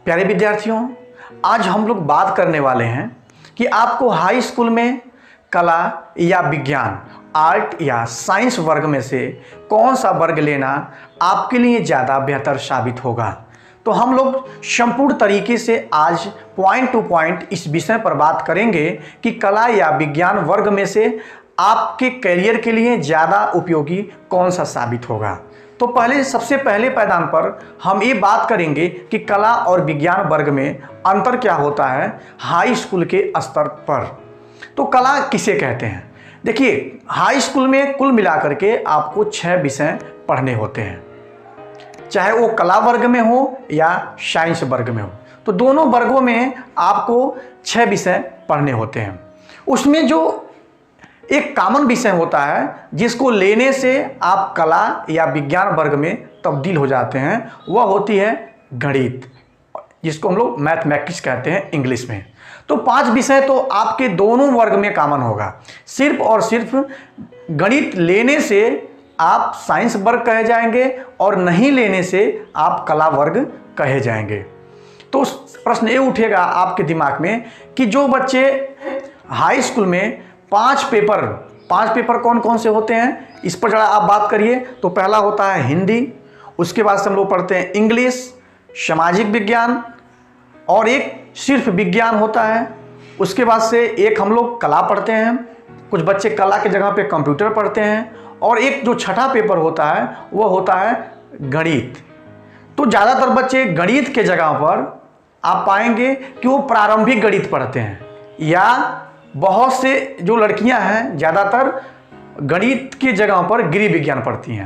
प्यारे विद्यार्थियों, आज हम लोग बात करने वाले हैं कि आपको हाई स्कूल में कला या विज्ञान, आर्ट या साइंस वर्ग में से कौन सा वर्ग लेना आपके लिए ज़्यादा बेहतर साबित होगा। तो हम लोग संपूर्ण तरीके से आज पॉइंट टू पॉइंट इस विषय पर बात करेंगे कि कला या विज्ञान वर्ग में से आपके करियर के लिए ज़्यादा उपयोगी कौन सा साबित होगा। तो सबसे पहले पायदान पर हम ये बात करेंगे कि कला और विज्ञान वर्ग में अंतर क्या होता है हाई स्कूल के स्तर पर। तो कला किसे कहते हैं? देखिए, हाई स्कूल में कुल मिलाकर के आपको 6 विषय पढ़ने होते हैं, चाहे वो कला वर्ग में हो या साइंस वर्ग में हो। तो दोनों वर्गों में आपको 6 विषय पढ़ने होते हैं। उसमें जो एक कॉमन विषय होता है जिसको लेने से आप कला या विज्ञान वर्ग में तब्दील हो जाते हैं, वह होती है गणित, जिसको हम लोग मैथमेटिक्स कहते हैं इंग्लिश में। तो 5 विषय तो आपके दोनों वर्ग में कॉमन होगा। सिर्फ और सिर्फ गणित लेने से आप साइंस वर्ग कहे जाएंगे और नहीं लेने से आप कला वर्ग कहे जाएंगे। तो प्रश्न ये उठेगा आपके दिमाग में कि जो बच्चे हाई स्कूल में 5 पेपर कौन कौन से होते हैं, इस पर जरा आप बात करिए। तो पहला होता है हिंदी, उसके बाद से हम लोग पढ़ते हैं इंग्लिश, सामाजिक विज्ञान, और एक सिर्फ विज्ञान होता है। उसके बाद से एक हम लोग कला पढ़ते हैं, कुछ बच्चे कला के जगह पे कंप्यूटर पढ़ते हैं, और एक जो छठा पेपर होता है वो होता है गणित। तो ज़्यादातर बच्चे गणित के जगह पर आप पाएंगे कि वो प्रारंभिक गणित पढ़ते हैं, या बहुत से जो लड़कियां हैं ज़्यादातर गणित की जगह पर गृह विज्ञान पढ़ती हैं।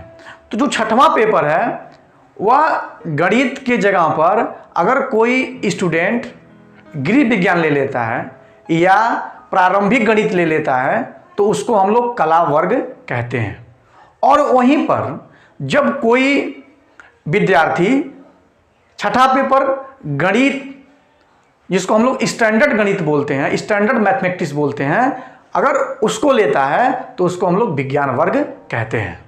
तो जो छठवां पेपर है वह गणित के जगह पर अगर कोई स्टूडेंट गृह विज्ञान ले लेता है या प्रारंभिक गणित ले लेता है तो उसको हम लोग कला वर्ग कहते हैं। और वहीं पर जब कोई विद्यार्थी छठा पेपर गणित, जिसको हम लोग स्टैंडर्ड गणित बोलते हैं, स्टैंडर्ड मैथमेटिक्स बोलते हैं, अगर उसको लेता है तो उसको हम लोग विज्ञान वर्ग कहते हैं।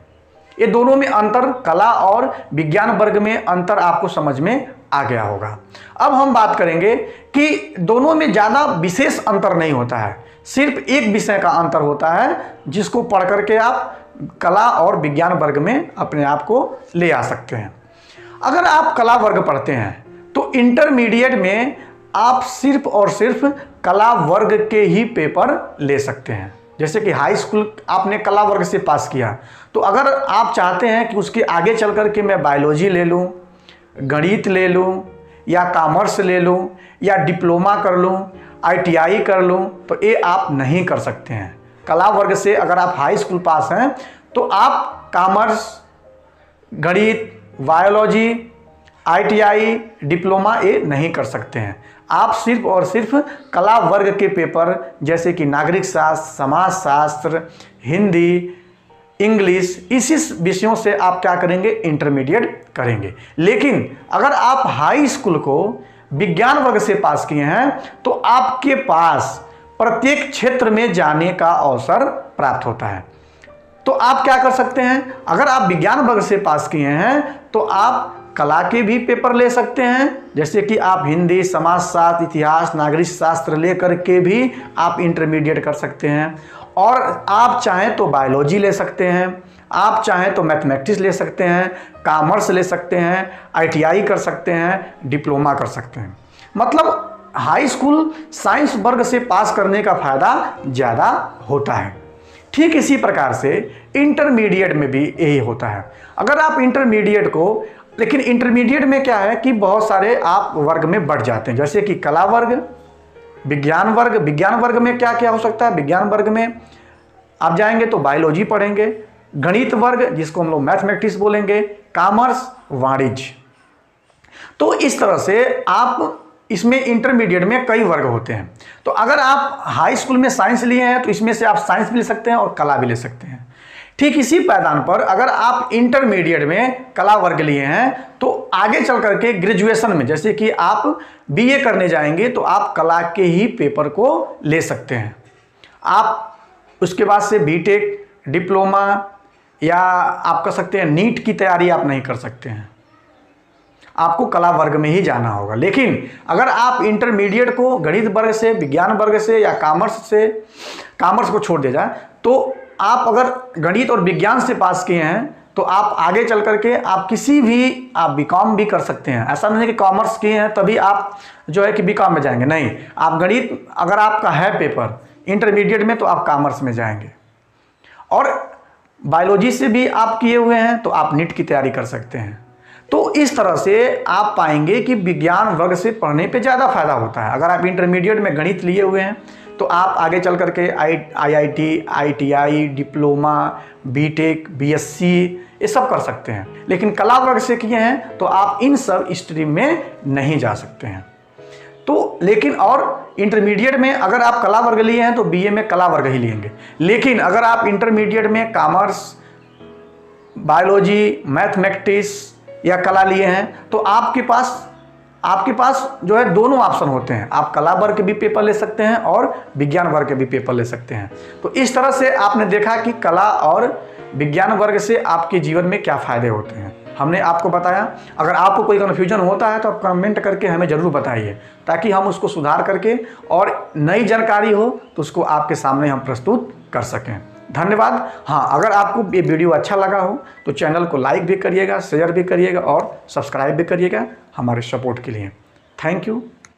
ये दोनों में अंतर, कला और विज्ञान वर्ग में अंतर आपको समझ में आ गया होगा। अब हम बात करेंगे कि दोनों में ज़्यादा विशेष अंतर नहीं होता है, सिर्फ एक विषय का अंतर होता है जिसको पढ़ करके आप कला और विज्ञान वर्ग में अपने आप को ले आ सकते हैं। अगर आप कला वर्ग पढ़ते हैं तो इंटरमीडिएट में आप सिर्फ और सिर्फ कला वर्ग के ही पेपर ले सकते हैं। जैसे कि हाई स्कूल आपने कला वर्ग से पास किया, तो अगर आप चाहते हैं कि उसके आगे चल कर के मैं बायोलॉजी ले लूँ, गणित ले लूँ, या कॉमर्स ले लूँ, या डिप्लोमा कर लूँ, ITI कर लूँ, तो ये आप नहीं कर सकते हैं। कला वर्ग से अगर आप हाई स्कूल पास हैं तो आप कॉमर्स, गणित, बायोलॉजी, ITI, डिप्लोमा ये नहीं कर सकते हैं। आप सिर्फ और सिर्फ कला वर्ग के पेपर जैसे कि नागरिक शास्त्र, समाज शास्त्र, हिंदी, इंग्लिश, इसी विषयों से आप क्या करेंगे, इंटरमीडिएट करेंगे। लेकिन अगर आप हाई स्कूल को विज्ञान वर्ग से पास किए हैं तो आपके पास प्रत्येक क्षेत्र में जाने का अवसर प्राप्त होता है। तो आप क्या कर सकते हैं, अगर आप विज्ञान वर्ग से पास किए हैं तो आप कला के भी पेपर ले सकते हैं, जैसे कि आप हिंदी, समाज शास्त्र, इतिहास, नागरिक शास्त्र ले करके भी आप इंटरमीडिएट कर सकते हैं। और आप चाहें तो बायोलॉजी ले सकते हैं, आप चाहें तो मैथमेटिक्स ले सकते हैं, कॉमर्स ले सकते हैं, ITI कर सकते हैं, डिप्लोमा कर सकते हैं। मतलब हाई स्कूल साइंस वर्ग से पास करने का फ़ायदा ज़्यादा होता है। ठीक इसी प्रकार से इंटरमीडिएट में भी यही होता है। अगर आप इंटरमीडिएट को, लेकिन इंटरमीडिएट में क्या है कि बहुत सारे आप वर्ग में बढ़ जाते हैं, जैसे कि कला वर्ग, विज्ञान वर्ग। विज्ञान वर्ग में क्या क्या हो सकता है, विज्ञान वर्ग में आप जाएंगे तो बायोलॉजी पढ़ेंगे, गणित वर्ग जिसको हम लोग मैथमेटिक्स बोलेंगे, कॉमर्स, वाणिज्य। तो इस तरह से आप इसमें इंटरमीडिएट में कई वर्ग होते हैं। तो अगर आप हाई स्कूल में साइंस लिए हैं तो इसमें से आप साइंस भी ले सकते हैं और कला भी ले सकते हैं। ठीक इसी पायदान पर अगर आप इंटरमीडिएट में कला वर्ग लिए हैं तो आगे चल करके ग्रेजुएशन में, जैसे कि आप BA करने जाएंगे तो आप कला के ही पेपर को ले सकते हैं। आप उसके बाद से बीटेक, डिप्लोमा, या आप कर सकते हैं नीट की तैयारी आप नहीं कर सकते हैं। आपको कला वर्ग में ही जाना होगा। लेकिन अगर आप इंटरमीडिएट को गणित वर्ग से, विज्ञान वर्ग से या कॉमर्स को छोड़ दिया जाए, तो आप अगर गणित और विज्ञान से पास किए हैं तो आप आगे चल करके आप किसी भी, आप बीकॉम भी कर सकते हैं। ऐसा नहीं है कि कॉमर्स किए हैं तभी आप जो है कि बीकॉम में जाएंगे, नहीं। आप गणित अगर आपका है पेपर इंटरमीडिएट में तो आप कॉमर्स में जाएंगे, और बायोलॉजी से भी आप किए हुए हैं तो आप नीट की तैयारी कर सकते हैं। तो इस तरह से आप पाएंगे कि विज्ञान वर्ग से पढ़ने पे ज़्यादा फायदा होता है। अगर आप इंटरमीडिएट में गणित लिए हुए हैं तो आप आगे चल करके IIT, ITI, diploma, BTech, BSc ये सब कर सकते हैं। लेकिन कला वर्ग से किए हैं तो आप इन सब स्ट्रीम में नहीं जा सकते हैं। तो लेकिन और इंटरमीडिएट में अगर आप कला वर्ग लिए हैं तो BA में कला वर्ग ही लेंगे। लेकिन अगर आप इंटरमीडिएट में कॉमर्स, बायोलॉजी, मैथमेटिक्स या कला लिए हैं तो आपके पास जो है दोनों ऑप्शन होते हैं। आप कला वर्ग के भी पेपर ले सकते हैं और विज्ञान वर्ग के भी पेपर ले सकते हैं। तो इस तरह से आपने देखा कि कला और विज्ञान वर्ग से आपके जीवन में क्या फ़ायदे होते हैं, हमने आपको बताया। अगर आपको कोई कन्फ्यूजन होता है तो आप कमेंट करके हमें ज़रूर बताइए, ताकि हम उसको सुधार करके और नई जानकारी हो तो उसको आपके सामने हम प्रस्तुत कर सकें। धन्यवाद। हाँ, अगर आपको ये वीडियो अच्छा लगा हो तो चैनल को लाइक भी करिएगा, शेयर भी करिएगा और सब्सक्राइब भी करिएगा हमारे सपोर्ट के लिए। Thank you.